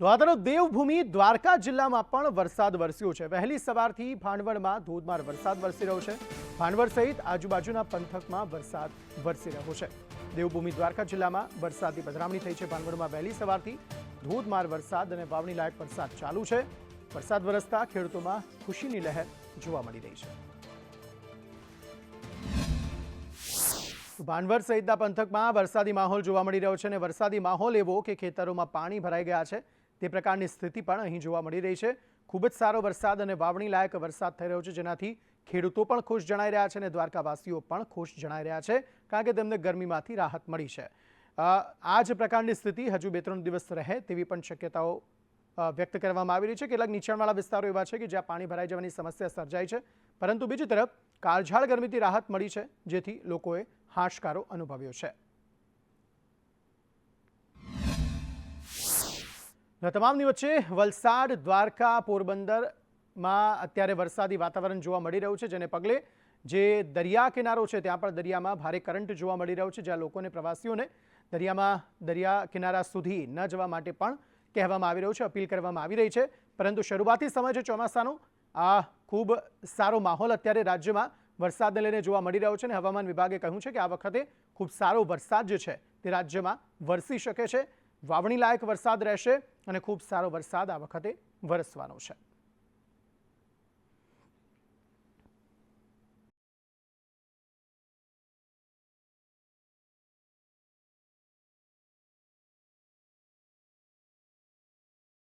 દ્વારકાનો દેવભૂમિ દ્વારકા જિલ્લામાં પણ વરસાદ વરસ્યો છે। વહેલી સવારથી ભાણવડમાં ધોધમાર વરસાદ વરસી રહ્યો છે। ભાણવડ સહિત આજુબાજુના પંથકમાં વરસાદ વરસી રહ્યો છે। દેવભૂમિ દ્વારકા જિલ્લામાં વરસાદની પધરામણી થઈ છે। ભાણવડમાં વહેલી સવારથી ધોધમાર વરસાદ અને વાવણી લાયક વરસાદ ચાલુ છે। વરસાદ વરસતા ખેડૂતોમાં ખુશીની લહેર જોવા મળી રહી છે। ભાણવડ સહિતના પંથકમાં વરસાદી માહોલ જોવા મળી રહ્યો છે અને વરસાદી માહોલ એવો કે ખેતરોમાં પાણી ભરાઈ ગયા છે તે પ્રકારની સ્થિતિ પણ અહીં જોવા મળી રહી છે। ખૂબ જ સારો વરસાદ અને વાવણી લાયક વરસાદ થઈ રહ્યો છે, જેનાથી ખેડૂતો પણ ખુશ જણાઈ રહ્યા છે અને દ્વારકાવાસીઓ પણ ખુશ જણાઈ રહ્યા છે, કારણ કે તેમને ગરમીમાંથી રાહત મળી છે। આ જ પ્રકારની સ્થિતિ હજુ 2-3 દિવસ રહે તેવી પણ શક્યતાઓ વ્યક્ત કરવામાં આવી રહી છે। કેટલાક નીચાણવાળા વિસ્તારો એવા છે કે જ્યાં પાણી ભરાઈ જવાની સમસ્યા સર્જાઈ છે, પરંતુ બીજી તરફ કાળઝાળ ગરમીથી રાહત મળી છે, જેથી લોકોએ હાશકારો અનુભવ્યો છે। તમામની વચ્ચે વલસાડ, દ્વારકા, પોરબંદરમાં અત્યારે વરસાદી વાતાવરણ જોવા મળી રહ્યું છે, જેને પગલે જે દરિયા કિનારો છે ત્યાં પણ દરિયામાં ભારે કરંટ જોવા મળી રહ્યો છે, જ્યાં લોકોને, પ્રવાસીઓને દરિયા કિનારા સુધી ન જવા માટે પણ કહેવામાં આવી રહ્યું છે, અપીલ કરવામાં આવી રહી છે। પરંતુ શરૂઆતી સમય છે ચોમાસાનો, આ ખૂબ સારો માહોલ અત્યારે રાજ્યમાં વરસાદને લઈને જોવા મળી રહ્યો છે અને હવામાન વિભાગે કહ્યું છે કે આ વખતે ખૂબ સારો વરસાદ જે છે તે રાજ્યમાં વરસી શકે છે। વાવણી લાયક વરસાદ રહેશે અને ખૂબ સારો વરસાદ આ વખતે વરસવાનો છે।